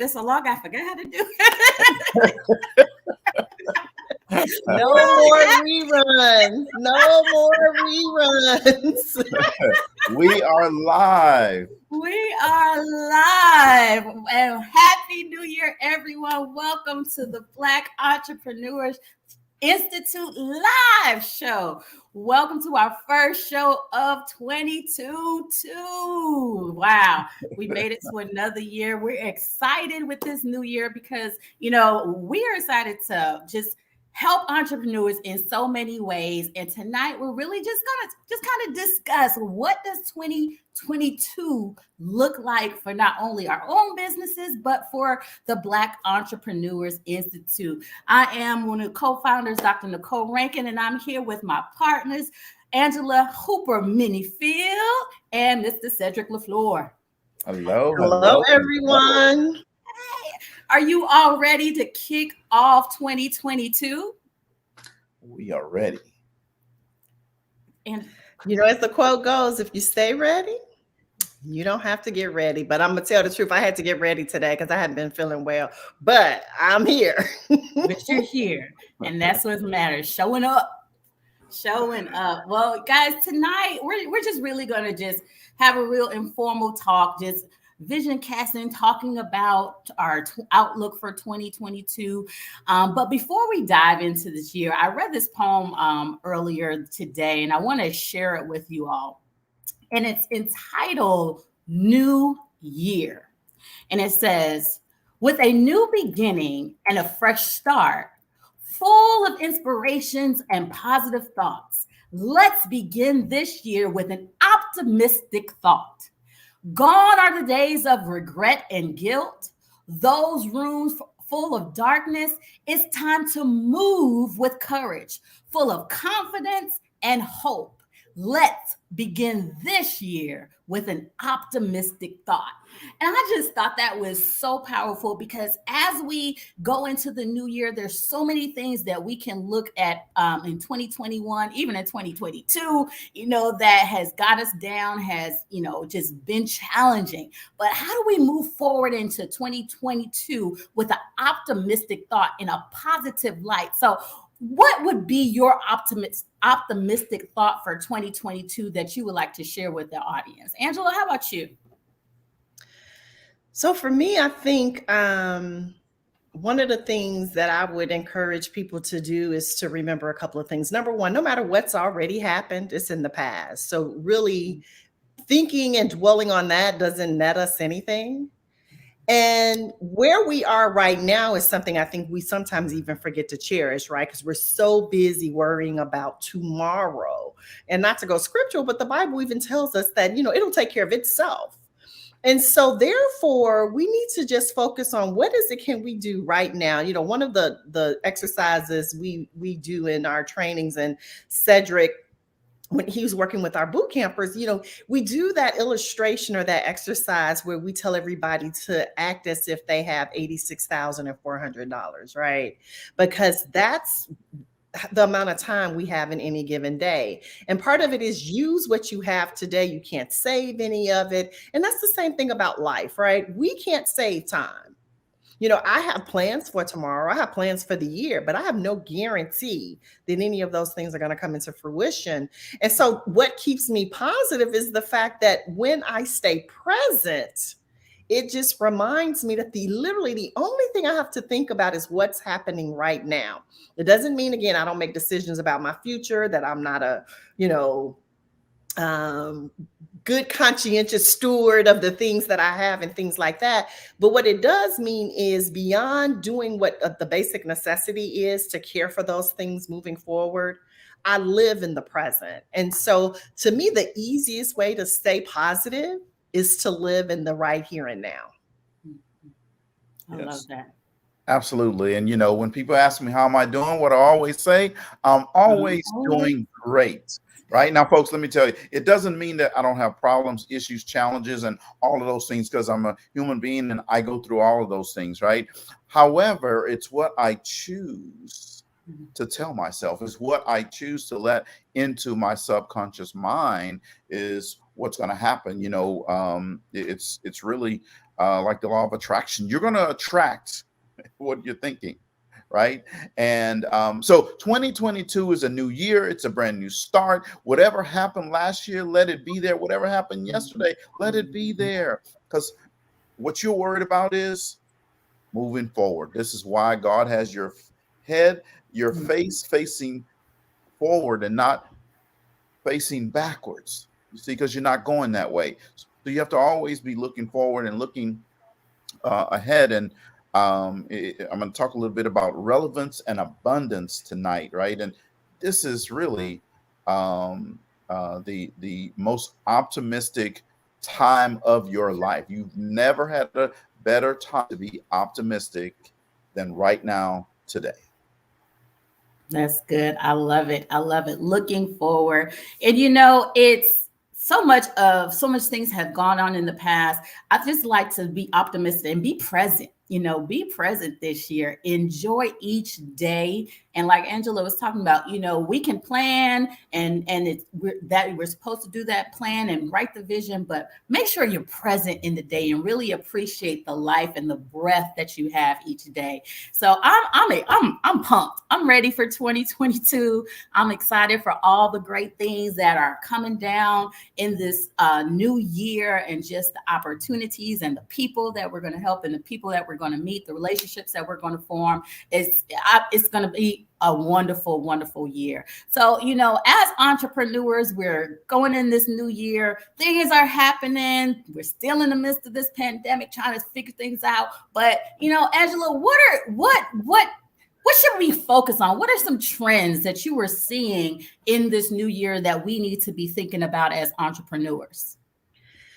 this so long, I forgot how to do it. No more reruns. No more reruns. We are live. We are live. And Happy New Year, everyone. Welcome to the Black Entrepreneurs Institute live show. Welcome to our first show of 2022. Wow, we made it to another year. We're excited with this new year because, we are excited to just help entrepreneurs in so many ways. And tonight we're really just gonna kind of discuss what does 2022 look like for not only our own businesses, but for the Black Entrepreneurs Institute. I am one of the co-founders, Dr. Nicole Rankin, and I'm here with my partners, Angela Hooper Minifield and Mr. Cedric LaFleur. Hello, everyone. Hey, are you all ready to kick off 2022? We are ready. And as the quote goes, if you stay ready, you don't have to get ready. But I'm going to tell the truth. I had to get ready today because I hadn't been feeling well. But I'm here. But you're here. And that's what matters. Showing up. Well, guys, tonight we're just really going to just have a real informal talk, just vision casting, talking about our outlook for 2022. But before we dive into this year, I read this poem earlier today, and I want to share it with you all. And it's entitled New Year. And it says, with a new beginning and a fresh start, full of inspirations and positive thoughts, let's begin this year with an optimistic thought. Gone are the days of regret and guilt, those rooms full of darkness. It's time to move with courage, full of confidence and hope. Let's begin this year with an optimistic thought. And I just thought that was so powerful because as we go into the new year, there's so many things that we can look at in 2021, even in 2022, that has got us down, has, just been challenging. But how do we move forward into 2022 with an optimistic thought in a positive light? So what would be your optimistic thought for 2022 that you would like to share with the audience? Angela, how about you? So for me, I think one of the things that I would encourage people to do is to remember a couple of things. Number one, no matter what's already happened, it's in the past. So really thinking and dwelling on that doesn't net us anything. And where we are right now is something I think we sometimes even forget to cherish, right? Because we're so busy worrying about tomorrow. And not to go scriptural, but the Bible even tells us that, it'll take care of itself. And so therefore, we need to just focus on what can we do right now? One of the exercises we do in our trainings, and Cedric, when he was working with our boot campers, we do that illustration or that exercise where we tell everybody to act as if they have $86,400, right? Because that's the amount of time we have in any given day. And part of it is use what you have today. You can't save any of it. And that's the same thing about life, right? We can't save time. I have plans for tomorrow. I have plans for the year, but I have no guarantee that any of those things are going to come into fruition. And so what keeps me positive is the fact that when I stay present, it just reminds me that literally the only thing I have to think about is what's happening right now. It doesn't mean, again, I don't make decisions about my future, that I'm not a, good conscientious steward of the things that I have and things like that. But what it does mean is beyond doing what the basic necessity is to care for those things moving forward, I live in the present. And so to me, the easiest way to stay positive is to live in the right here and now. I love that. Absolutely. And, when people ask me, how am I doing? What I always say, I'm always doing great. Right now, folks, let me tell you, it doesn't mean that I don't have problems, issues, challenges, and all of those things, because I'm a human being and I go through all of those things. Right. However, it's what I choose to tell myself, is what I choose to let into my subconscious mind is what's going to happen. It's really like the law of attraction. You're going to attract what you're thinking, right? And so 2022 is a new year. It's a brand new start. Whatever happened last year, let it be there. Whatever happened yesterday, let it be there. Because what you're worried about is moving forward. This is why God has your head, your face facing forward and not facing backwards. You see, because you're not going that way. So you have to always be looking forward and looking ahead. And I'm going to talk a little bit about relevance and abundance tonight, right? And this is really the most optimistic time of your life. You've never had a better time to be optimistic than right now today. That's good. I love it. I love it. Looking forward. And it's so much things have gone on in the past. I just like to be optimistic and be present. Be present this year. Enjoy each day. And like Angela was talking about, we can plan and we're supposed to do that plan and write the vision, but make sure you're present in the day and really appreciate the life and the breath that you have each day. So I'm pumped. I'm ready for 2022. I'm excited for all the great things that are coming down in this new year, and just the opportunities and the people that we're going to help and the people that we're going to meet, the relationships that we're going to form. It's going to be a wonderful, wonderful year. So, as entrepreneurs, we're going in this new year. Things are happening. We're still in the midst of this pandemic, trying to figure things out. But, Angela, what should we focus on? What are some trends that you were seeing in this new year that we need to be thinking about as entrepreneurs?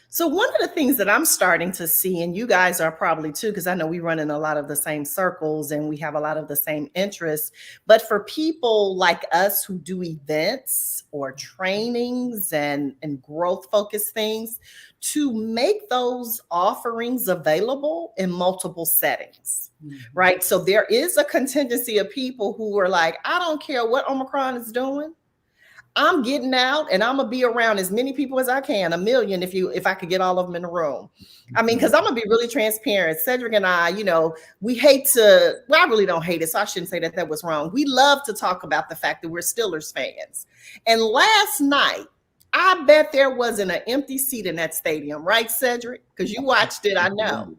So one of the things that I'm starting to see, and you guys are probably too, because I know we run in a lot of the same circles and we have a lot of the same interests, but for people like us who do events or trainings and growth focused things, to make those offerings available in multiple settings, right? So there is a contingency of people who are like, I don't care what Omicron is doing. I'm getting out and I'm gonna be around as many people as I can, 1 million if I could get all of them in the room. I mean, because I'm gonna be really transparent. Cedric and I, we hate to, well, I really don't hate it, so I shouldn't say that was wrong. We love to talk about the fact that we're Steelers fans. And last night, I bet there wasn't an empty seat in that stadium, right, Cedric? Because you watched it, I know.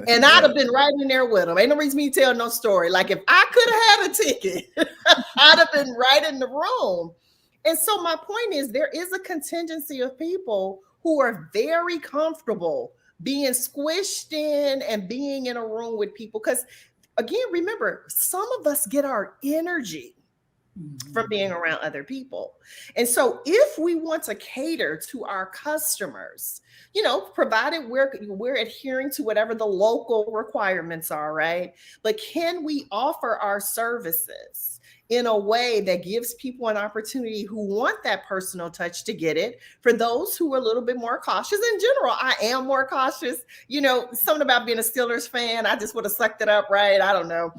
And I'd have been right in there with them. Ain't no reason me to tell no story. Like if I could have had a ticket, I'd have been right in the room. And so my point is, there is a contingency of people who are very comfortable being squished in and being in a room with people. Because again, remember, some of us get our energy from being around other people. And so if we want to cater to our customers, provided we're adhering to whatever the local requirements are, right? But can we offer our services in a way that gives people an opportunity who want that personal touch to get it? For those who are a little bit more cautious, in general, I am more cautious. Something about being a Steelers fan, I just would have sucked it up, right? I don't know.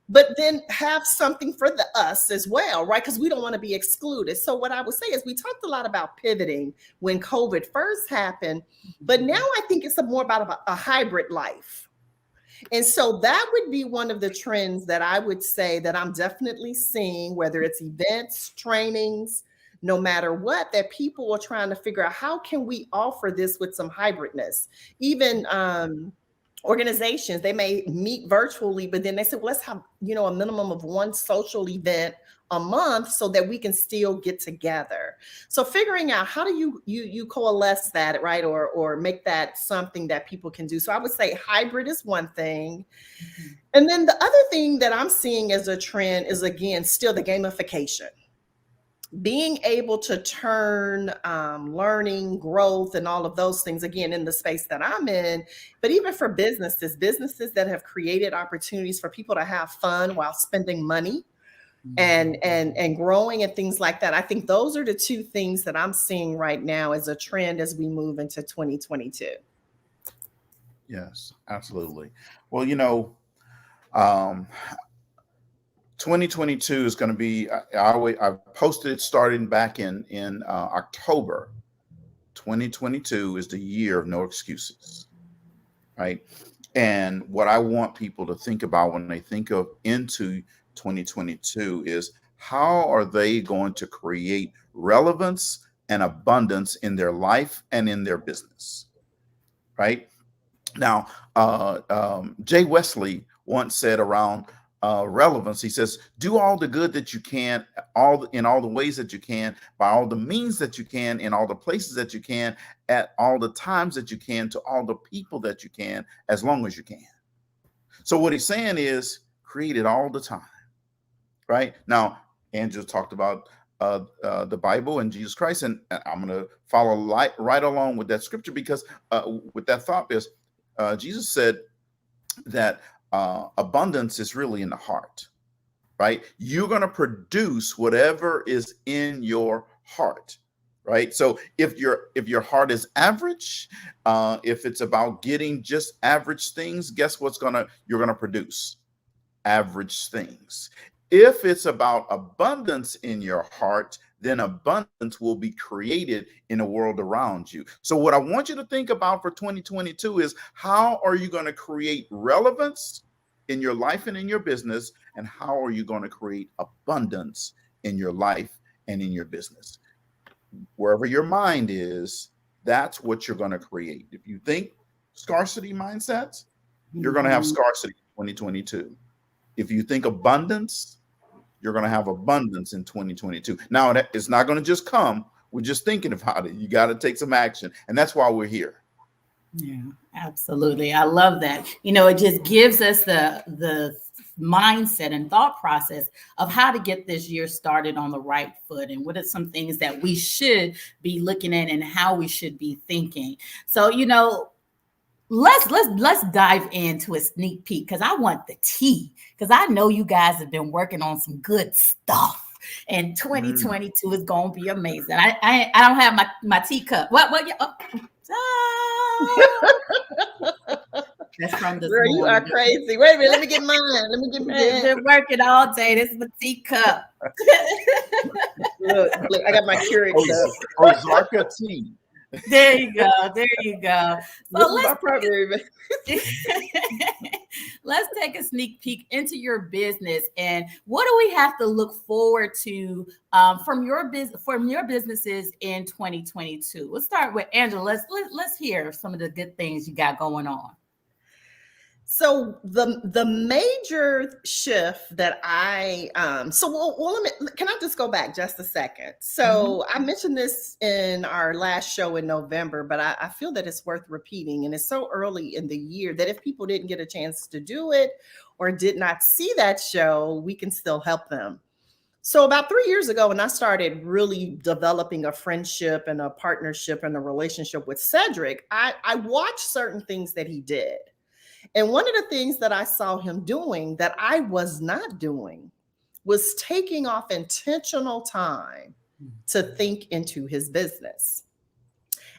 But then have something for us as well, right? Because we don't want to be excluded. So what I would say is we talked a lot about pivoting when COVID first happened, but now I think it's more about a hybrid life. And so that would be one of the trends that I would say that I'm definitely seeing, whether it's events, trainings, no matter what, that people are trying to figure out how can we offer this with some hybridness. Even organizations, they may meet virtually, but then they said, well, let's have, a minimum of one social event a month so that we can still get together. So figuring out how do you coalesce that, right? Or make that something that people can do. So I would say hybrid is one thing. And then the other thing that I'm seeing as a trend is, again, still the gamification. Being able to turn learning, growth, and all of those things, again, in the space that I'm in, but even for businesses that have created opportunities for people to have fun while spending money and growing and things like that. I think those are the two things that I'm seeing right now as a trend as we move into 2022. Yes, absolutely. Well, 2022 is going to be, I posted it starting back in October 2022 is the year of no excuses, right? And what I want people to think about when they think of into 2022 is how are they going to create relevance and abundance in their life and in their business, right? Now, Jay Wesley once said around relevance, he says, do all the good that you can, in all the ways that you can, by all the means that you can, in all the places that you can, at all the times that you can, to all the people that you can, as long as you can. So what he's saying is create it all the time, right? Now, Angela talked about the Bible and Jesus Christ, and I'm going to follow right along with that scripture, because with that thought is, Jesus said that abundance is really in the heart, right? You're going to produce whatever is in your heart, right? So if your heart is average, if it's about getting just average things, guess you're going to produce average things. If it's about abundance in your heart, then abundance will be created in the world around you. So what I want you to think about for 2022 is, how are you going to create relevance in your life and in your business? And how are you going to create abundance in your life and in your business? Wherever your mind is, that's what you're going to create. If you think scarcity mindsets, you're going to have scarcity in 2022. If you think abundance, you're going to have abundance in 2022. Now, it's not going to just come. We're just thinking about it. You got to take some action. And that's why we're here. Yeah, absolutely. I love that. It just gives us the mindset and thought process of how to get this year started on the right foot, and what are some things that we should be looking at and how we should be thinking. So, let's dive into a sneak peek, because I want the tea, because I know you guys have been working on some good stuff, and 2022 is going to be amazing. I don't have my teacup. What? That's from this Girl, morning. you are crazy. Wait a minute, let me get mine. Been working all day. This is my teacup. Look, I got my Keurig cup. Ozarka tea. There you go. So let's take a sneak peek into your business, and what do we have to look forward to from your businesses in 2022? Let's start with Angela. Let's hear some of the good things you got going on. So the major shift that can I just go back just a second? So I mentioned this in our last show in November, but I feel that it's worth repeating, and it's so early in the year that if people didn't get a chance to do it or did not see that show, we can still help them. So about 3 years ago, when I started really developing a friendship and a partnership and a relationship with Cedric, I watched certain things that he did. And one of the things that I saw him doing that I was not doing was taking off intentional time to think into his business.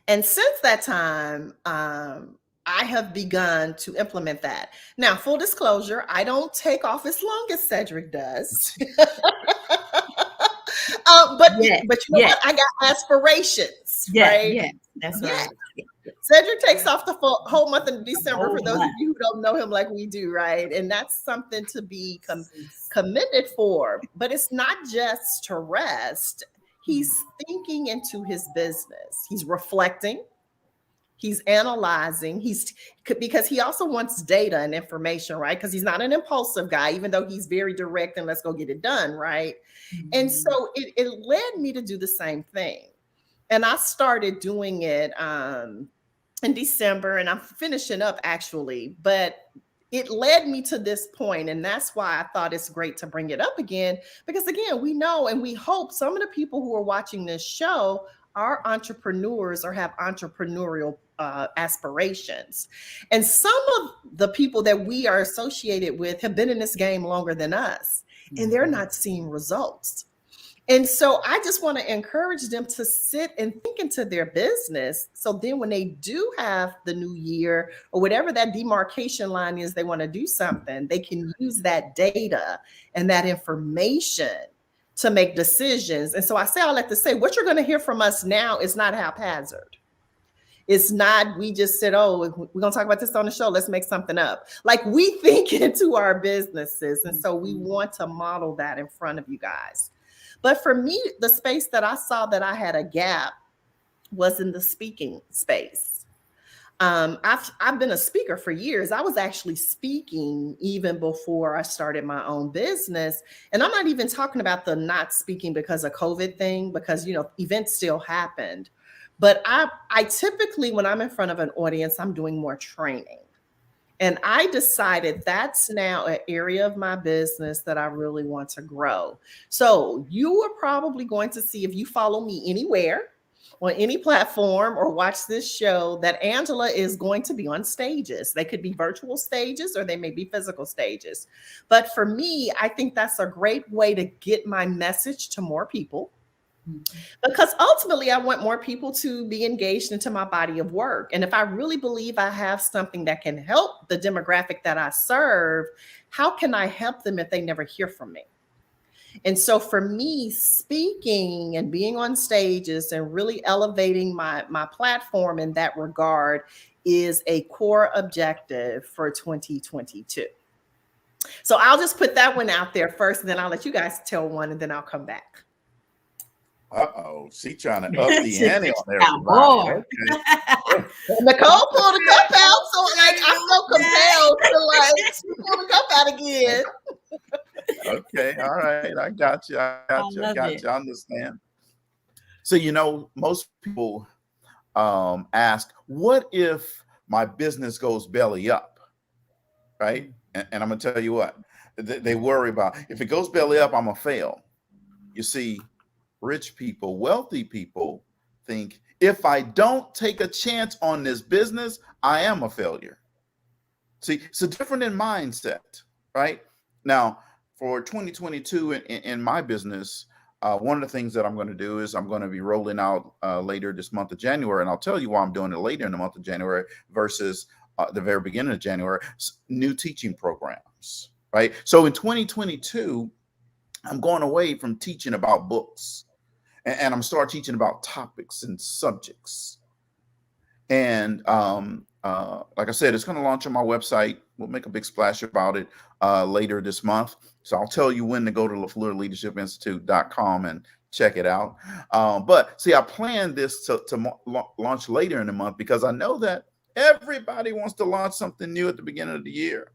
And since that time, I have begun to implement that. Now, full disclosure, I don't take off as long as Cedric does. But you know what? I got aspirations, right? Yeah, that's right. Cedric takes off the whole month of December, for those of you who don't know him like we do, right? And that's something to be commended for. But it's not just to rest. He's thinking into his business. He's reflecting. He's analyzing. Because he also wants data and information, right? Because he's not an impulsive guy, even though he's very direct and let's go get it done, right? And so it led me to do the same thing. And I started doing it in December, and I'm finishing up actually, but it led me to this point. And that's why I thought it's great to bring it up again, because again, we know and we hope some of the people who are watching this show are entrepreneurs or have entrepreneurial aspirations. And some of the people that we are associated with have been in this game longer than us, and they're not seeing results. And so I just want to encourage them to sit and think into their business. So then when they do have the new year or whatever that demarcation line is, they want to do something, they can use that data and that information to make decisions. And so I say all that to say, what you're going to hear from us now is not haphazard. It's not, we just said, oh, we're going to talk about this on the show. Let's make something up. Like, we think into our businesses. And so we want to model that in front of you guys. But for me, the space that I saw that I had a gap was in the speaking space. I've been a speaker for years. I was actually speaking even before I started my own business. And I'm not even talking about the not speaking because of COVID thing, because, events still happened. But I typically, when I'm in front of an audience, I'm doing more training. And I decided that's now an area of my business that I really want to grow. So you are probably going to see, if you follow me anywhere, on any platform, or watch this show, that Angela is going to be on stages. They could be virtual stages or they may be physical stages. But for me, I think that's a great way to get my message to more people. Because ultimately, I want more people to be engaged into my body of work. And if I really believe I have something that can help the demographic that I serve, how can I help them if they never hear from me? And so for me, speaking and being on stages and really elevating my platform in that regard is a core objective for 2022. So I'll just put that one out there first, and then I'll let you guys tell one, and then I'll come back. Uh-oh, she trying to up the ante on everybody. Okay. Nicole pulled the cup out, so I felt compelled to pull the cup out again. Okay, all right, I got you. I understand. So, most people ask, what if my business goes belly up, right? And I'm gonna tell you what, they worry about, if it goes belly up, I'm gonna fail. You see, rich people, wealthy people think, if I don't take a chance on this business, I am a failure. See, it's a different in mindset, right? Now, for 2022 in my business, one of the things that I'm going to do is I'm going to be rolling out later this month of January, and I'll tell you why I'm doing it later in the month of January versus the very beginning of January, new teaching programs, right? So in 2022, I'm going away from teaching about books, and I'm start teaching about topics and subjects. And like I said, it's going to launch on my website. We'll make a big splash about it later this month. So I'll tell you when to go to LaFleurLeadershipInstitute.com and check it out. But see, I planned this to launch later in the month because I know that everybody wants to launch something new at the beginning of the year,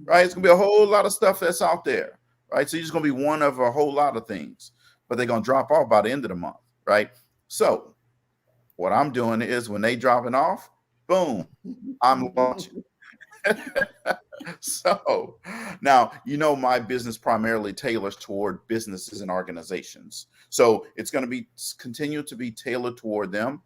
right? It's going to be a whole lot of stuff that's out there, right? So you're just going to be one of a whole lot of things, but they're going to drop off by the end of the month, right? So what I'm doing is when they dropping off, boom, I'm launching. So now, my business primarily tailors toward businesses and organizations. So it's going to continue to be tailored toward them.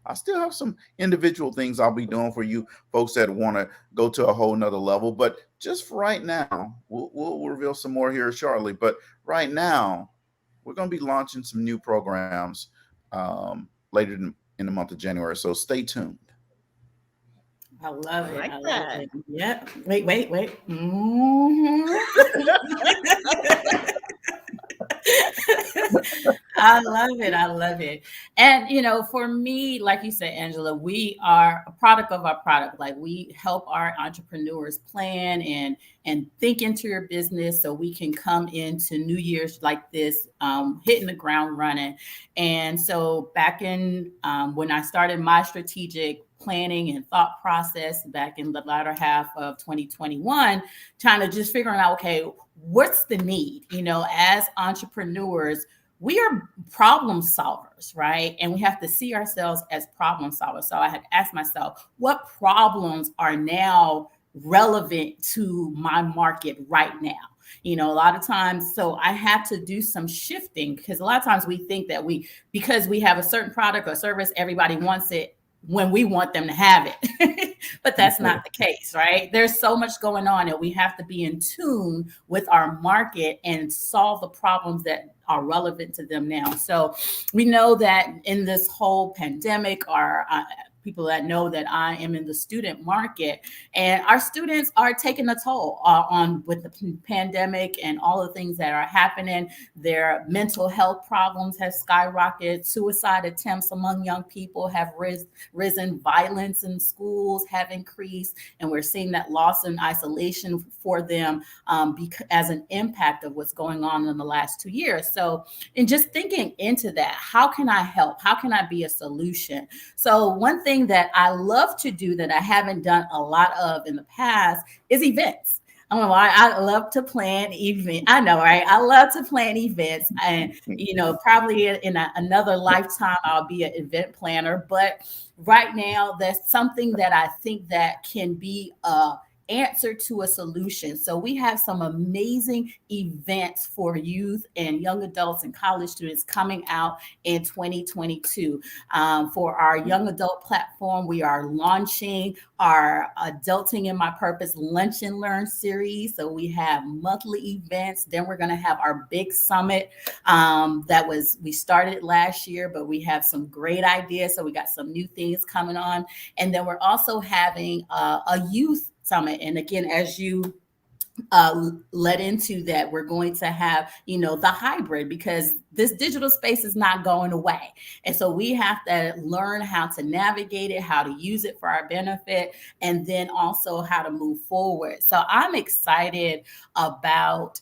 I still have some individual things I'll be doing for you folks that want to go to a whole nother level. But just for right now, we'll reveal some more here shortly. But right now, we're going to be launching some new programs later in the month of January. So stay tuned. I love it. I love it. Yep. Wait. Mm-hmm. I love it. And, for me, like you said, Angela, we are a product of our product. Like, we help our entrepreneurs plan and think into your business so we can come into New Year's like this, hitting the ground running. And so back in when I started my strategic planning and thought process back in the latter half of 2021, trying to just figuring out, okay, what's the need? As entrepreneurs, we are problem solvers, right? And we have to see ourselves as problem solvers. So I had asked myself, what problems are now relevant to my market right now? A lot of times, so I had to do some shifting, because a lot of times we think that because we have a certain product or service, everybody wants it when we want them to have it. But that's not the case, right? There's so much going on, and we have to be in tune with our market and solve the problems that are relevant to them now. So we know that in this whole pandemic, our people that know that I am in the student market, and our students are taking a toll on with the pandemic and all the things that are happening. Their mental health problems have skyrocketed. Suicide attempts among young people have risen. Violence in schools have increased, and we're seeing that loss and isolation for them as an impact of what's going on in the last 2 years. So, in just thinking into that, how can I help? How can I be a solution? So one thing that I love to do that I haven't done a lot of in the past is events. I don't know why I love to plan events. I know, right? I love to plan events, and probably in another lifetime I'll be an event planner. But right now, that's something that I think that can be a answer to a solution. So we have some amazing events for youth and young adults and college students coming out in 2022. For our young adult platform, we are launching our Adulting in My Purpose Lunch and Learn series. So we have monthly events. Then we're going to have our big summit we started last year, but we have some great ideas. So we got some new things coming on. And then we're also having a youth summit. And again, as you led into that, we're going to have, the hybrid, because this digital space is not going away. And so we have to learn how to navigate it, how to use it for our benefit, and then also how to move forward. So I'm excited about,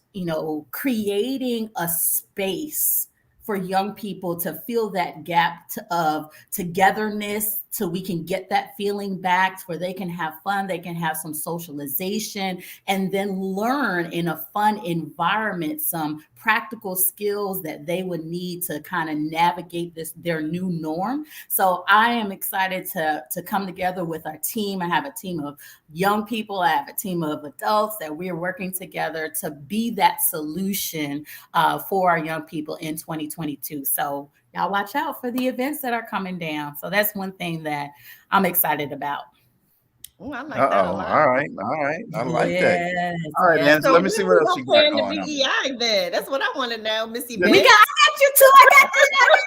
creating a space for young people to fill that gap of togetherness, so we can get that feeling back, where they can have fun, they can have some socialization, and then learn in a fun environment some practical skills that they would need to kind of navigate their new norm. So I am excited to come together with our team. I have a team of young people, I have a team of adults that we're working together to be that solution for our young people in 2022. So y'all watch out for the events that are coming down. So that's one thing that I'm excited about. Oh, I like that a lot. All right. I like that. All right, yes. Nancy, let me see what else you got going on. The BEI event. That's what I want to know, Missy. I got you too. I got that.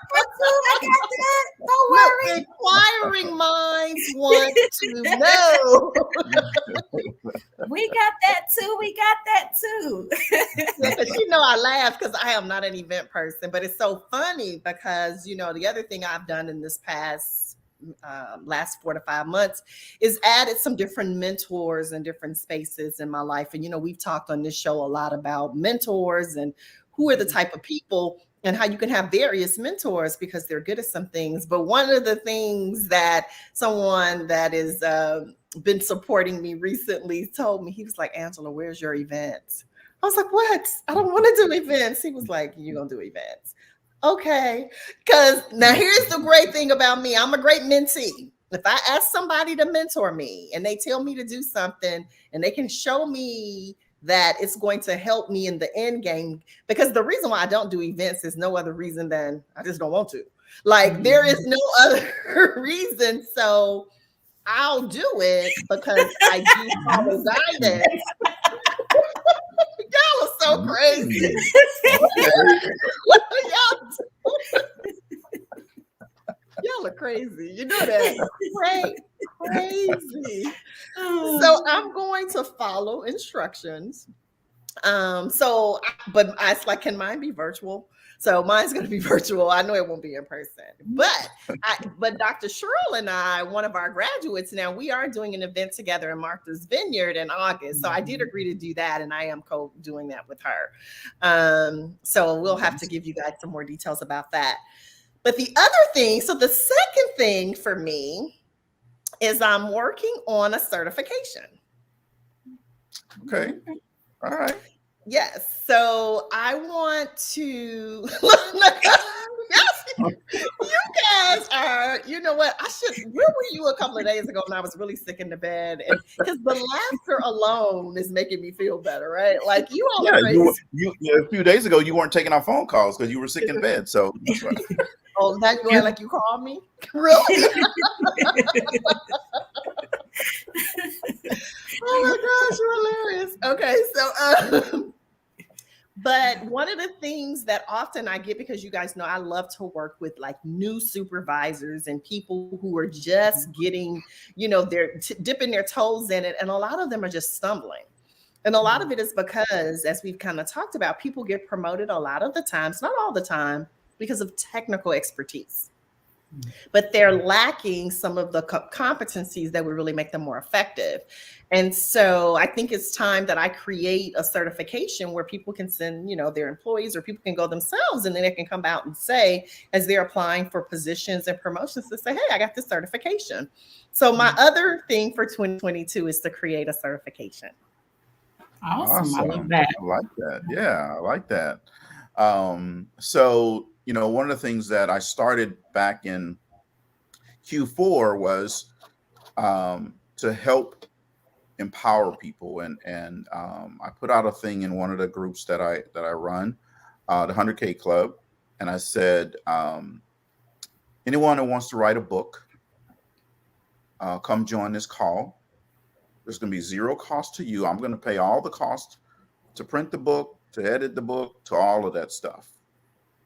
Don't worry. Inquiring minds want to know. We got that too. Because I laugh because I am not an event person, but it's so funny because the other thing I've done in this last 4 to 5 months is added some different mentors and different spaces in my life. And we've talked on this show a lot about mentors and who are the type of people and how you can have various mentors because they're good at some things. But one of the things that someone that is been supporting me recently told me, he was like, Angela, where's your events? I was like, what? I don't want to do events. He was like, you're going to do events. Okay. Because now here's the great thing about me. I'm a great mentee. If I ask somebody to mentor me and they tell me to do something and they can show me that it's going to help me in the end game, because the reason why I don't do events is no other reason than I just don't want to. Like there is no other reason. So I'll do it because I do follow guidance. Y'all are so crazy. Y'all are crazy. You know that. Crazy. So I'm going to follow instructions. But it's like, can mine be virtual? So mine's going to be virtual. I know it won't be in person, but Dr. Sherrill and I, one of our graduates now, we are doing an event together in Martha's Vineyard in August. So I did agree to do that. And I am doing that with her. So we'll have to give you guys some more details about that. But the other thing, so the second thing for me is I'm working on a certification. Okay. All right. Yes. So I want to you guys are, you know what? Where were you a couple of days ago when I was really sick in the bed? And because the laughter alone is making me feel better, right? Like you all are crazy. A few days ago, you weren't taking our phone calls because you were sick in bed. So that's right. Oh, that you like you called me? Really? Oh my gosh, you're hilarious. Okay, so But one of the things that often I get, because you guys know I love to work with like new supervisors and people who are just getting, they're dipping their toes in it. And a lot of them are just stumbling. And a lot of it is because, as we've kind of talked about, people get promoted a lot of the times, not all the time, because of technical expertise. But they're lacking some of the competencies that would really make them more effective. And so I think it's time that I create a certification where people can send, their employees, or people can go themselves, and then they can come out and say, as they're applying for positions and promotions, to say, hey, I got this certification. So my other thing for 2022 is to create a certification. Awesome. I love that. I like that. Yeah, I like that. So, one of the things that I started back in Q4 was to help empower people. And I put out a thing in one of the groups that I run, the 100K Club. And I said, anyone who wants to write a book, come join this call. There's going to be zero cost to you. I'm going to pay all the cost to print the book, to edit the book, to all of that stuff.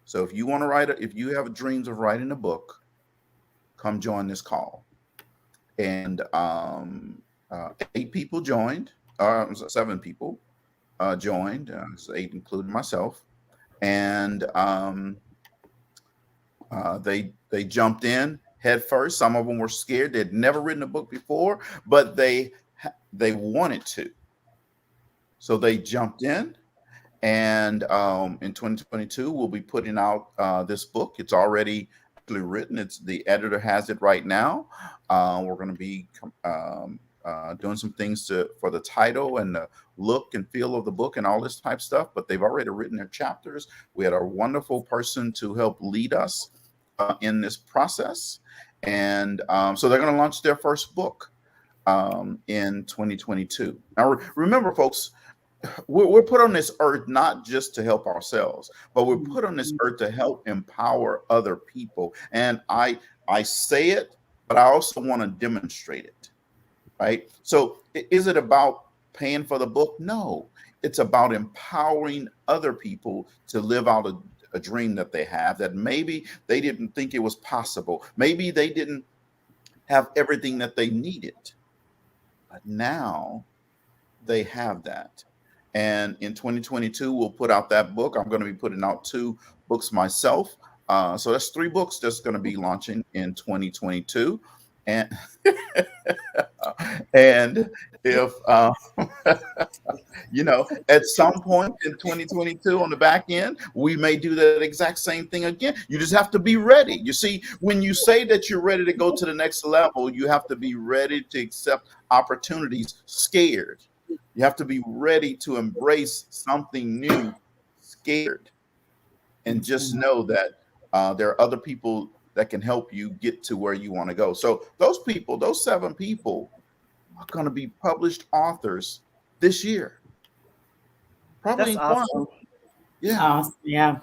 So if you want to write if you have dreams of writing a book, come join this call. And 8 people joined, 7 people joined, so 8 including myself. And they jumped in head first. Some of them were scared. They'd never written a book before, but they wanted to. So they jumped in. And in 2022, we'll be putting out this book. It's already written. The editor has it right now. We're going to be doing some things for the title and the look and feel of the book and all this type stuff. But they've already written their chapters. We had a wonderful person to help lead us in this process, and so they're going to launch their first book in 2022. Now, remember, folks. We're put on this earth not just to help ourselves, but we're put on this earth to help empower other people. And I say it, but I also want to demonstrate it, right? So is it about paying for the book? No, it's about empowering other people to live out a dream that they have, that maybe they didn't think it was possible. Maybe they didn't have everything that they needed, but now they have that. And in 2022, we'll put out that book. I'm going to be putting out 2 books myself. So that's 3 books that's going to be launching in 2022. And and if at some point in 2022 on the back end, we may do that exact same thing again. You just have to be ready. You see, when you say that you're ready to go to the next level, you have to be ready to accept opportunities, scared. You have to be ready to embrace something new, scared, and just know that there are other people that can help you get to where you want to go. So those 7 people are going to be published authors this year. Probably. That's awesome. Yeah. Awesome. Yeah.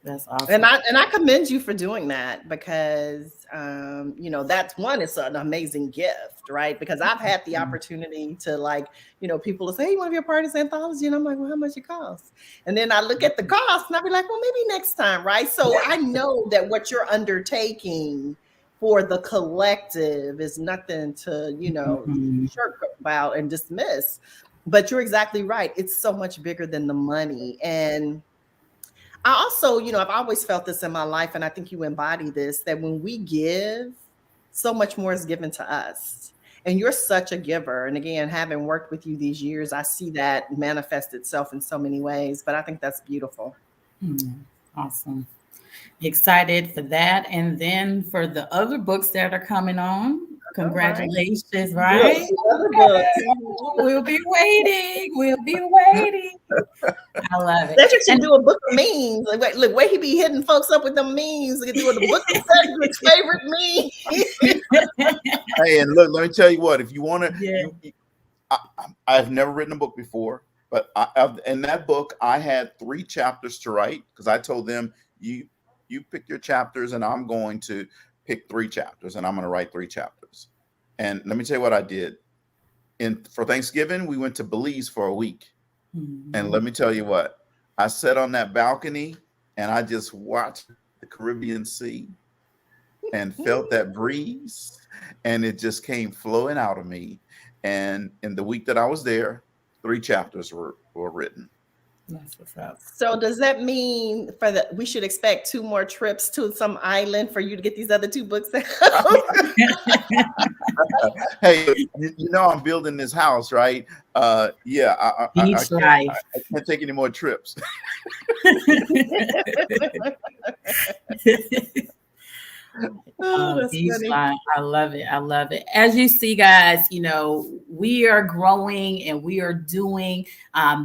That's awesome. And I commend you for doing that, because that's one, it's an amazing gift, right? Because I've had the opportunity to people will say, hey, you want to be a part of this anthology? And I'm like, well, how much it costs? And then I look at the cost and I'll be like, well, maybe next time, right? So I know that what you're undertaking for the collective is nothing to shirk about and dismiss. But you're exactly right. It's so much bigger than the money. And I also, I've always felt this in my life, and I think you embody this, that when we give, so much more is given to us. And you're such a giver. And again, having worked with you these years, I see that manifest itself in so many ways, but I think that's beautiful. Awesome. Excited for that. And then for the other books that are coming on, congratulations, right? We'll be waiting. I love it. That you should do a book of memes. Look, where he be hitting folks up with them memes. He do the book of his favorite meme. Hey, and look, let me tell you what. If you want to, I've never written a book before, but in that book, I had 3 chapters to write, because I told them, you pick your chapters, and I'm going to pick 3 chapters, and I'm going to write 3 chapters. And let me tell you what I did. For Thanksgiving, we went to Belize for a week. And let me tell you what, I sat on that balcony and I just watched the Caribbean Sea and felt that breeze, and it just came flowing out of me. And in the week that I was there, 3 chapters were written. That's what's up. So does that mean we should expect 2 more trips to some island for you to get these other 2 books out? Hey, you know I'm building this house, right? Yeah, I can't take any more trips. Oh, that's funny. I love it. I love it. As you see, guys, you know, we are growing and we are doing.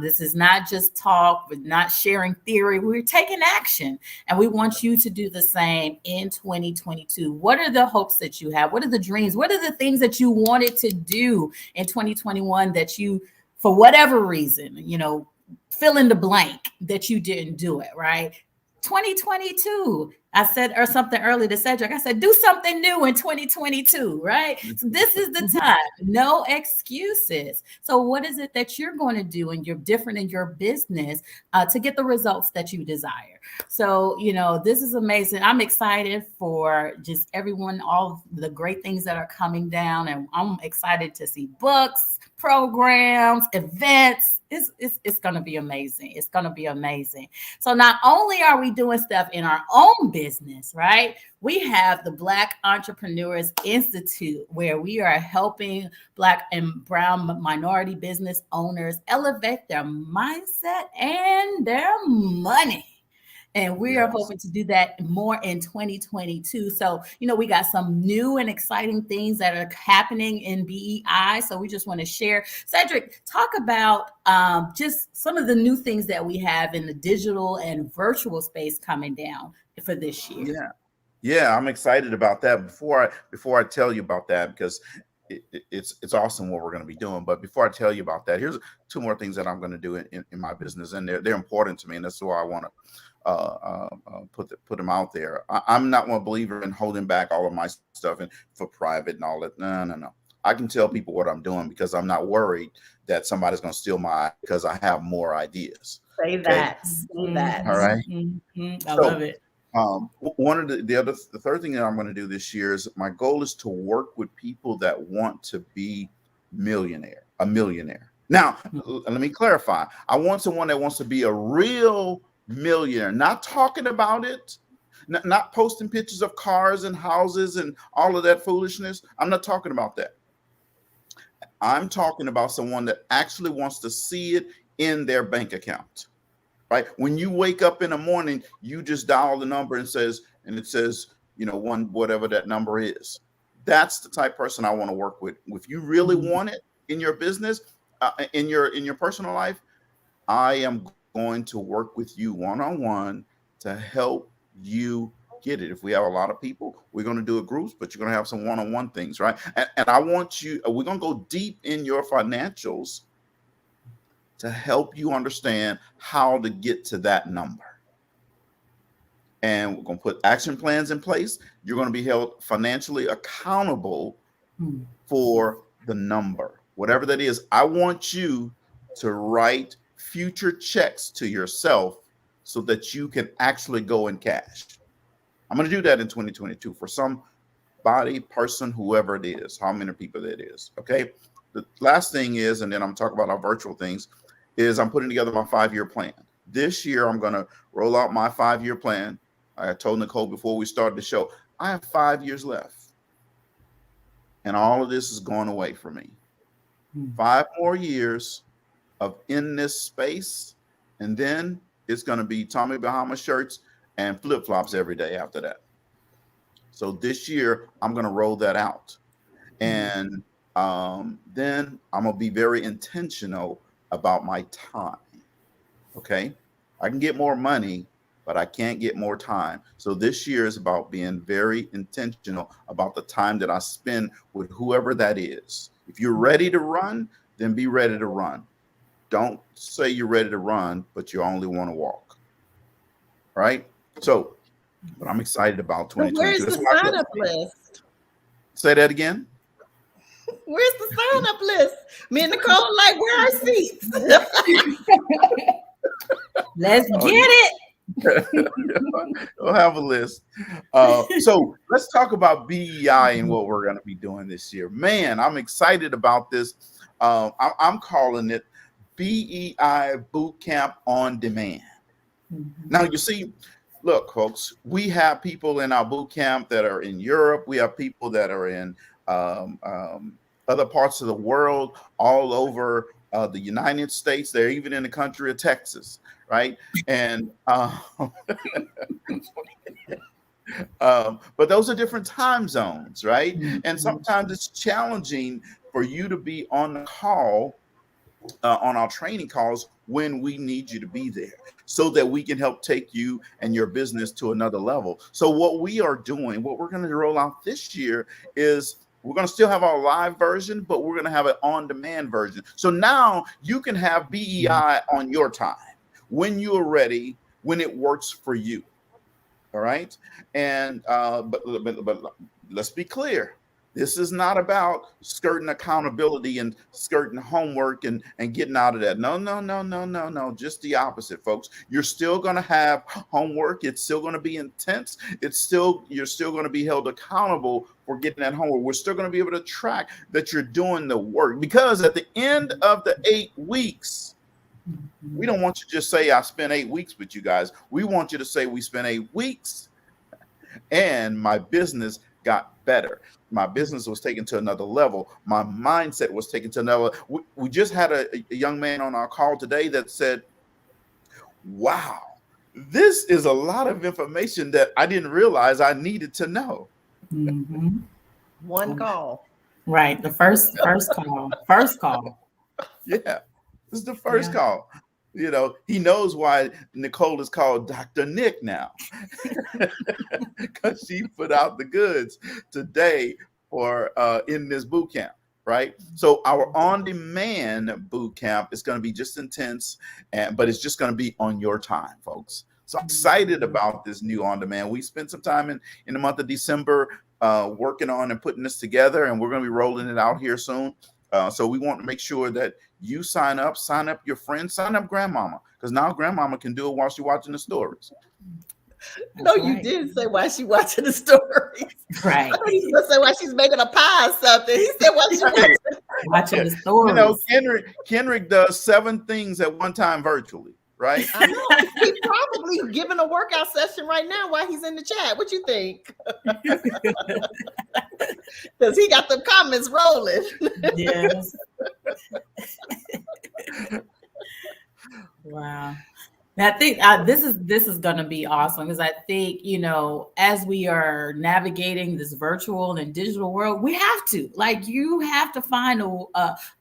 This is not just talk, we're not sharing theory. We're taking action, and we want you to do the same in 2022. What are the hopes that you have? What are the dreams? What are the things that you wanted to do in 2021 that you, for whatever reason, you know, fill in the blank, that you didn't do it, right? 2022. I said or something earlier to Cedric. I said, do something new in 2022, right? So this is the time. No excuses. So what is it that you're going to do and you're different in your business to get the results that you desire? So, you know, this is amazing. I'm excited for just everyone, all the great things that are coming down. And I'm excited to see books, programs, events. It's going to be amazing. It's going to be amazing. So not only are we doing stuff in our own business, right? We have the Black Entrepreneurs Institute, where we are helping Black and brown minority business owners elevate their mindset and their money. And we are hoping to do that more in 2022. So, you know, we got some new and exciting things that are happening in BEI. So we just want to share. Cedric, talk about just some of the new things that we have in the digital and virtual space coming down for this year. Yeah, I'm excited about that. Before I tell you about that, because it's awesome what we're going to be doing. But before I tell you about that, here's 2 more things that I'm going to do in my business, and they're important to me, and that's why I want to put them out there. I'm not one believer in holding back all of my stuff and for private and all that. No. I can tell people what I'm doing because I'm not worried that somebody's going to steal because I have more ideas. Say that. Say that. All right. Mm-hmm. I love it. One of the third thing that I'm going to do this year is my goal is to work with people that want to be a millionaire. Now, let me clarify. I want someone that wants to be a real millionaire, not talking about it, not posting pictures of cars and houses and all of that foolishness. I'm not talking about that. I'm talking about someone that actually wants to see it in their bank account, right? When you wake up in the morning, you just dial the number and it says, you know, whatever that number is. That's the type of person I want to work with. If you really want it in your business, in your personal life, I am going to work with you one-on-one to help you get it. If we have a lot of people, we're going to do it groups, but you're going to have some one-on-one things, right? And I want you, we're going to go deep in your financials to help you understand how to get to that number. And we're going to put action plans in place. You're going to be held financially accountable for the number, whatever that is. I want you to write future checks to yourself so that you can actually go and cash. I'm going to do that in 2022 for somebody, person, whoever it is, how many people it is. Okay. The last thing is, and then I'm talking about our virtual things, is I'm putting together my 5-year plan. This year, I'm going to roll out my 5-year plan. I told Nicole before we started the show, I have 5 years left. And all of this is going away for me. 5 more years of in this space. And then it's going to be Tommy Bahama shirts and flip-flops every day after that. So this year, I'm going to roll that out. And then I'm going to be very intentional about my time. Okay. I can get more money, but I can't get more time. So this year is about being very intentional about the time that I spend with whoever that is. If you're ready to run, then be ready to run. Don't say you're ready to run, but you only want to walk. Right? So, but I'm excited about 2022. Where's the sign-up list? Say that again. Where's the sign-up list? Me and Nicole, like, where are seats? Let's get it. We'll have a list. So let's talk about BEI and what we're going to be doing this year. Man, I'm excited about this. I'm calling it BEI Boot Camp on Demand. Now, you see, look, folks, we have people in our boot camp that are in Europe. We have people that are in other parts of the world, all over the United States. They're even in the country of Texas, right? And but those are different time zones, right? And sometimes it's challenging for you to be on the call, on our training calls when we need you to be there, so that we can help take you and your business to another level. So what we are doing, what we're going to roll out this year is we're going to still have our live version, but we're going to have an on-demand version. So now you can have BEI on your time, when you are ready, when it works for you. All right. And but let's be clear. This is not about skirting accountability and skirting homework and getting out of that. No. Just the opposite, folks. You're still going to have homework. It's still going to be intense. You're still going to be held accountable for getting that homework. We're still going to be able to track that you're doing the work, because at the end of the 8 weeks, we don't want you to just say, I spent 8 weeks with you guys. We want you to say, we spent 8 weeks and my business got better. My business was taken to another level. My mindset was taken to another. We just had a young man on our call today that said, wow, this is a lot of information that I didn't realize I needed to know. One call. Right. The first call. First call. Yeah. This is the first call. You know, he knows why Nicole is called Dr. Nick now, because she put out the goods today for in this boot camp, right? So our on-demand boot camp is going to be just intense, but it's just going to be on your time, folks. So excited about this new on-demand. We spent some time in the month of December working on and putting this together, and we're going to be rolling it out here soon. So we want to make sure that you sign up your friends, sign up grandmama, because now grandmama can do it while she's watching the stories. No, you did say while she's watching the stories. Right. I thought he was going to say while she's making a pie or something. He said while she's watching the stories. You know, Kendrick does 7 things at one time virtually, right? I know. He's probably giving a workout session right now while he's in the chat. What you think? Because he got the comments rolling. Yes. Wow. And I think this is going to be awesome, because I think, you know, as we are navigating this virtual and digital world, we have to, like, you have to find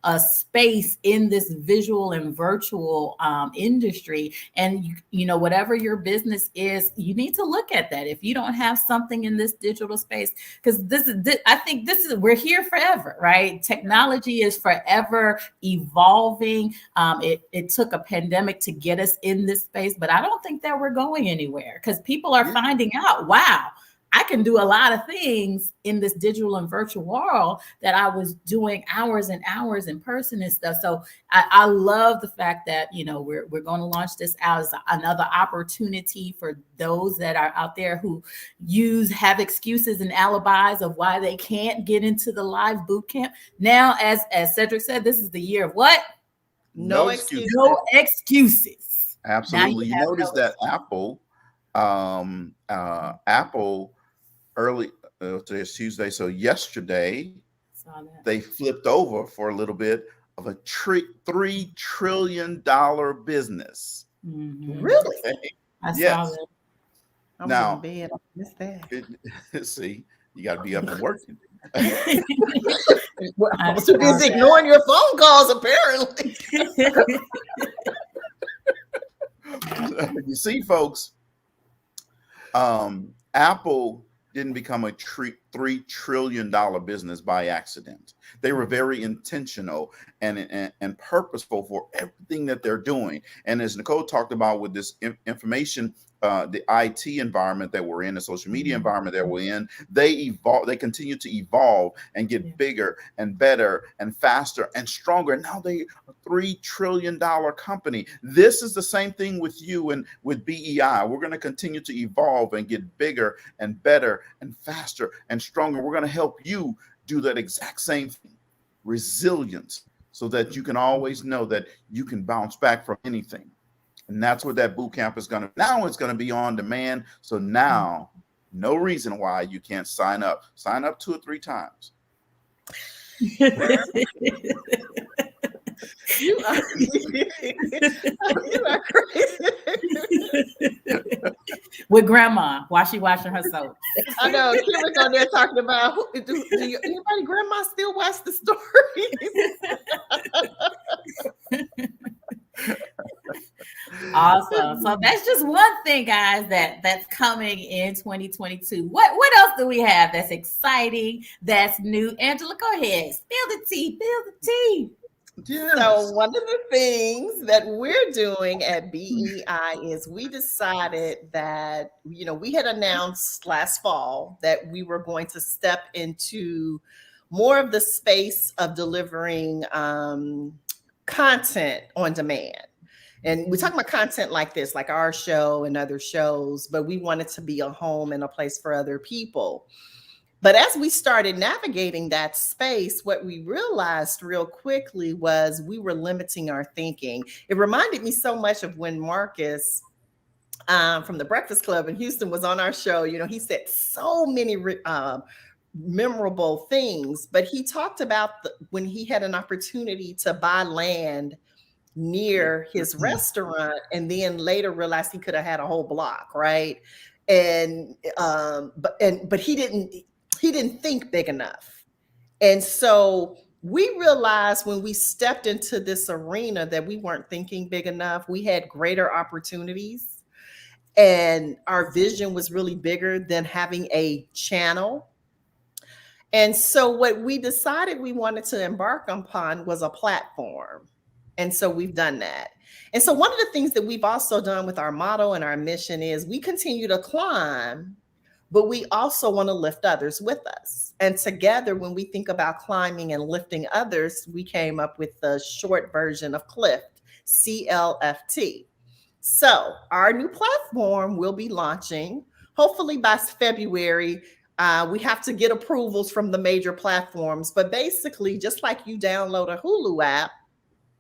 a space in this visual and virtual industry. And, you know, whatever your business is, you need to look at that. If you don't have something in this digital space, because I think we're here forever, right? Technology is forever evolving. It took a pandemic to get us in this space, but I don't think that we're going anywhere, because people are finding out, wow, I can do a lot of things in this digital and virtual world that I was doing hours and hours in person and stuff. So I love the fact that, you know, we're going to launch this out as another opportunity for those that are out there who have excuses and alibis of why they can't get into the live boot camp. Now, as Cedric said, this is the year of what? No excuses. No excuses. Absolutely. You notice that Apple early today's Tuesday. So yesterday they flipped over for a little bit of a $3 trillion business. Really? Okay. I saw that. I'm now, in bed. I missed that. See, you got to be up and working. I'm too busy ignoring your phone calls, apparently. You see, folks, Apple didn't become a $3 $3 trillion business by accident. They were very intentional and purposeful for everything that they're doing. And as Nicole talked about with this information, the IT environment that we're in, the social media environment that we're in, they continue to evolve and get bigger and better and faster and stronger. Now they are a $3 trillion company. This is the same thing with you and with BEI. We're going to continue to evolve and get bigger and better and faster and stronger. We're going to help you do that exact same thing. Resilience, so that you can always know that you can bounce back from anything. And that's what that boot camp is going to. Now it's going to be on demand. So now, no reason why you can't sign up. Sign up 2 or 3 times. You are crazy. With grandma while she washing her soap. I know Kim's on there talking about anybody grandma still watch the story. Awesome. So that's just one thing, guys, that's coming in 2022. What else do we have that's exciting, that's new? Angela, go ahead. Spill the tea. Yes. So one of the things that we're doing at BEI is we decided that, we had announced last fall that we were going to step into more of the space of delivering content on demand. And we're talking about content like this, like our show and other shows, but we wanted to be a home and a place for other people. But as we started navigating that space, what we realized real quickly was we were limiting our thinking. It reminded me so much of when Marcus from the Breakfast Club in Houston was on our show. He said so many memorable things, but he talked about when he had an opportunity to buy land near his restaurant and then later realized he could have had a whole block, right? And but he didn't think big enough. And so we realized when we stepped into this arena that we weren't thinking big enough. We had greater opportunities and our vision was really bigger than having a channel. And so what we decided we wanted to embark upon was a platform. And so we've done that. And so one of the things that we've also done with our motto and our mission is we continue to climb, but we also want to lift others with us. And together, when we think about climbing and lifting others, we came up with the short version of CLIFT, CLFT. So our new platform will be launching hopefully by February. We have to get approvals from the major platforms, but basically just like you download a Hulu app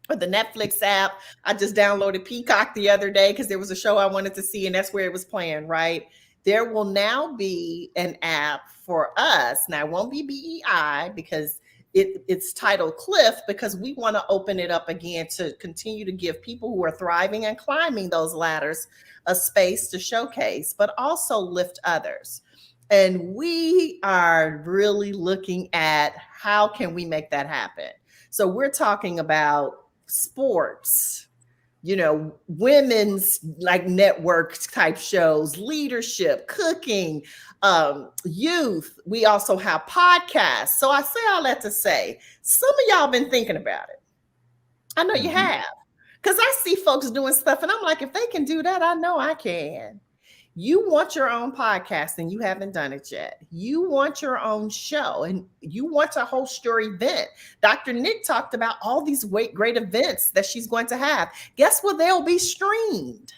or the Netflix app, I just downloaded Peacock the other day because there was a show I wanted to see and that's where it was playing, right? There will now be an app for us. Now, it won't be BEI because it's titled Cliff, because we want to open it up again to continue to give people who are thriving and climbing those ladders a space to showcase, but also lift others. And we are really looking at how can we make that happen. So we're talking about sports, women's like network type shows, leadership, cooking, youth. We also have podcasts. So I say all that to say, some of y'all been thinking about it. I know you have, because I see folks doing stuff and I'm like, if they can do that, I know I can. You want your own podcast and you haven't done it yet. You want your own show and you want to host your event. Dr. Nick talked about all these great events that she's going to have. Guess what? They'll be streamed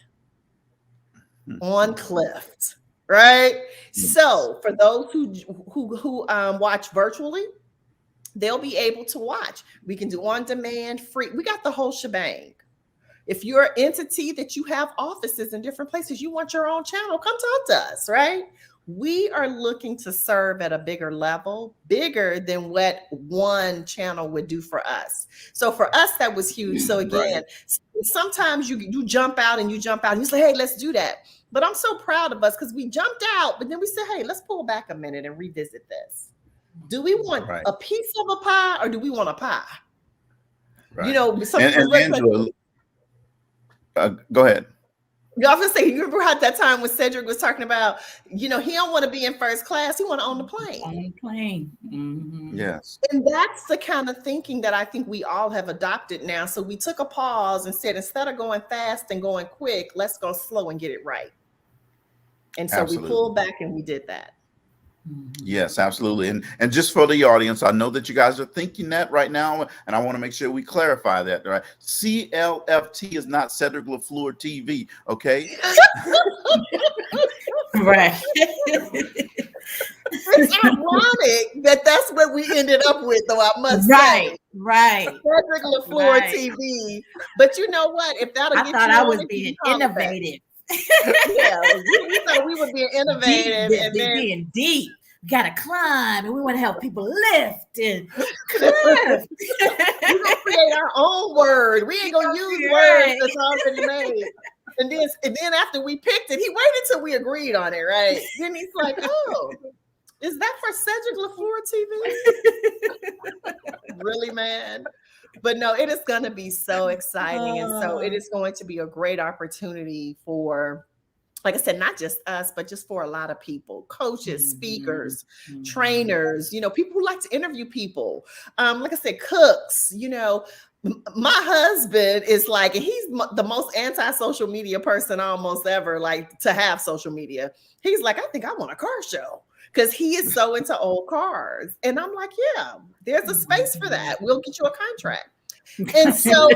on Clift, right? So for those who watch virtually, they'll be able to watch. We can do on demand, free. We got the whole shebang. If you're an entity that you have offices in different places, you want your own channel, come talk to us, right? We are looking to serve at a bigger level, bigger than what one channel would do for us. So for us, that was huge. So again, sometimes you jump out and you say, hey, let's do that. But I'm so proud of us because we jumped out, but then we said, hey, let's pull back a minute and revisit this. Do we want a piece of a pie or do we want a pie? Right. And Angela, go ahead. You often say, you remember how that time when Cedric was talking about, he don't want to be in first class, he want to own the plane. On the plane. Mm-hmm. Yes. And that's the kind of thinking that I think we all have adopted now. So we took a pause and said, instead of going fast and going quick, let's go slow and get it right. And so we pulled back and we did that. Yes, absolutely. And just for the audience, I know that you guys are thinking that right now, and I want to make sure we clarify that, right? CLFT is not Cedric LaFleur TV, okay? Right. It's ironic that that's what we ended up with, though, I must say. Right. Cedric LaFleur TV. But you know what? If that'll get you, I was being innovative. Yeah, we thought we were being innovative and then being deep. We gotta climb, and we want to help people lift and climb. We're gonna create our own word. We ain't gonna use words that's already made. And then after we picked it, he waited till we agreed on it, right? Then he's like, "Oh, is that for Cedric LaFleur TV?" Really, man? But no, it is going to be so exciting. And so it is going to be a great opportunity for, like I said, not just us, but just for a lot of people, coaches, speakers, trainers, people who like to interview people. Like I said, cooks, my husband is like, and he's the most anti-social media person almost ever, like to have social media. He's like, I think I want a car show. Because he is so into old cars. And I'm like, yeah, there's a space for that. We'll get you a contract. And so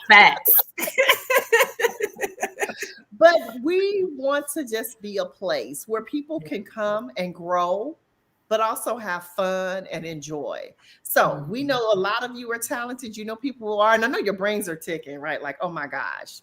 facts. But we want to just be a place where people can come and grow, but also have fun and enjoy. So we know a lot of you are talented. People who are, and I know your brains are ticking, right? Like, oh my gosh.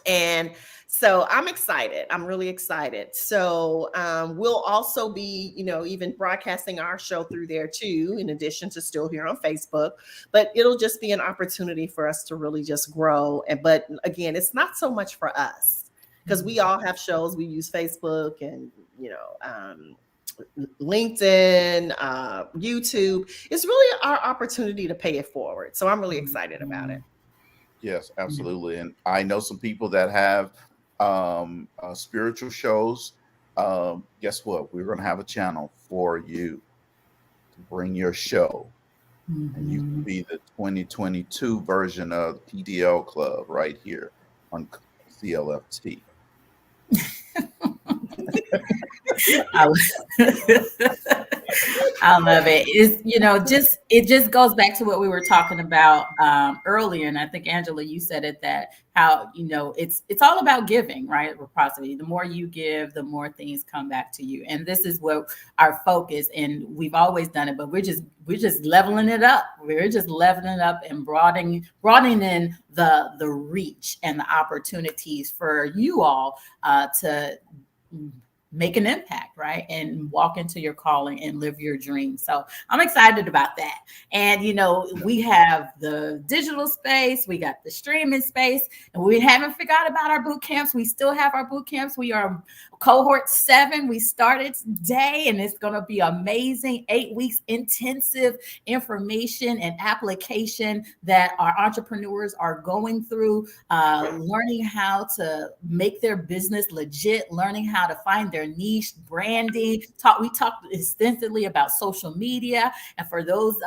And so I'm excited. I'm really excited. So we'll also be, even broadcasting our show through there too, in addition to still here on Facebook. But it'll just be an opportunity for us to really just grow. But again, it's not so much for us because we all have shows. We use Facebook and, LinkedIn, YouTube. It's really our opportunity to pay it forward. So I'm really excited about it. Yes, absolutely. And I know some people that have spiritual shows. Guess what? We're going to have a channel for you to bring your show. And you can be the 2022 version of PDL Club right here on CLFT. I love it. It just goes back to what we were talking about earlier, and I think Angela, you said it, that how it's all about giving, right? Reciprocity. The more you give, the more things come back to you, and this is what our focus. And we've always done it, but we're just leveling it up. We're just leveling it up and broadening in the reach and the opportunities for you all to make an impact, right? And walk into your calling and live your dream. So I'm excited about that. And, we have the digital space, we got the streaming space, and we haven't forgot about our boot camps. We still have our boot camps. We are cohort 7. We started today, and it's going to be amazing. 8 weeks intensive information and application that our entrepreneurs are going through, learning how to make their business legit, learning how to find their niche, branding. We talked extensively about social media. And for those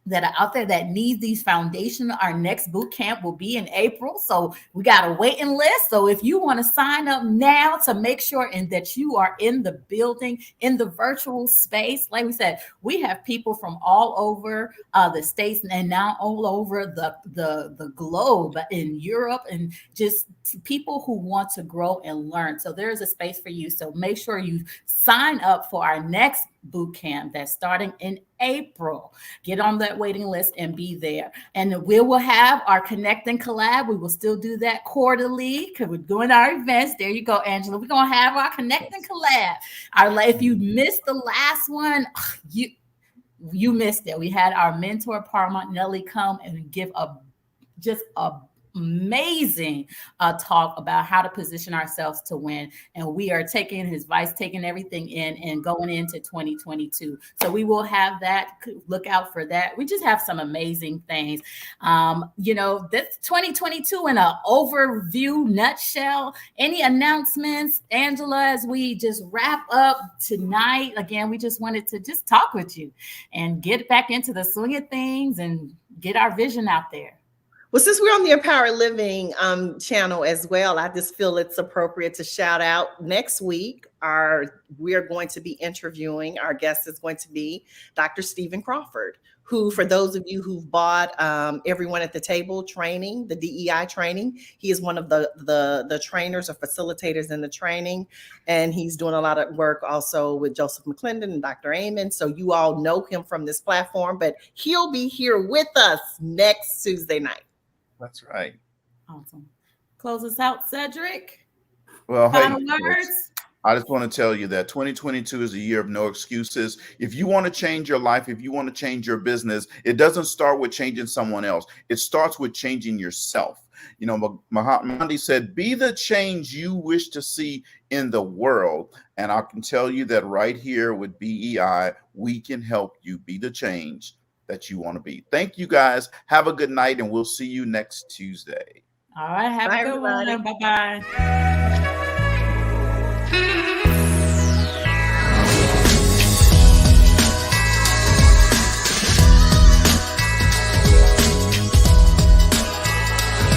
that are out there that need these foundations, our next boot camp will be in April. So we got a waiting list. So if you want to sign up now to make sure and that you are in the building, in the virtual space, like we said, we have people from all over the States and now all over the globe, in Europe, and just people who want to grow and learn. So there's a space for you. So make sure you sign up for our next boot camp that's starting in April. Get on that waiting list and be there. And we will have our Connect and Collab. We will still do that quarterly because we're doing our events. There you go, Angela. We're going to have our Connect and Collab. If you missed the last one, you missed it. We had our mentor, Parma Nelly, come and give a amazing talk about how to position ourselves to win. And we are taking his advice, taking everything in and going into 2022. So we will have that. Look out for that. We just have some amazing things. That's 2022 in an overview nutshell. Any announcements, Angela, as we just wrap up tonight? Again, we just wanted to just talk with you and get back into the swing of things and get our vision out there. Well, since we're on the Empowered Living channel as well, I just feel it's appropriate to shout out next week. We are going to be interviewing, our guest is going to be Dr. Stephen Crawford, who, for those of you who've bought Everyone at the Table training, the DEI training, he is one of the trainers or facilitators in the training. And he's doing a lot of work also with Joseph McClendon and Dr. Amen. So you all know him from this platform, but he'll be here with us next Tuesday night. That's right. Awesome. Close us out, Cedric. Well, final words. I just want to tell you that 2022 is a year of no excuses. If you want to change your life, if you want to change your business, it doesn't start with changing someone else. It starts with changing yourself. Mahatma Gandhi said, be the change you wish to see in the world. And I can tell you that right here with BEI, we can help you be the change that you want to be. Thank you, guys. Have a good night, and we'll see you next Tuesday. All right. Have a good one. Bye-bye.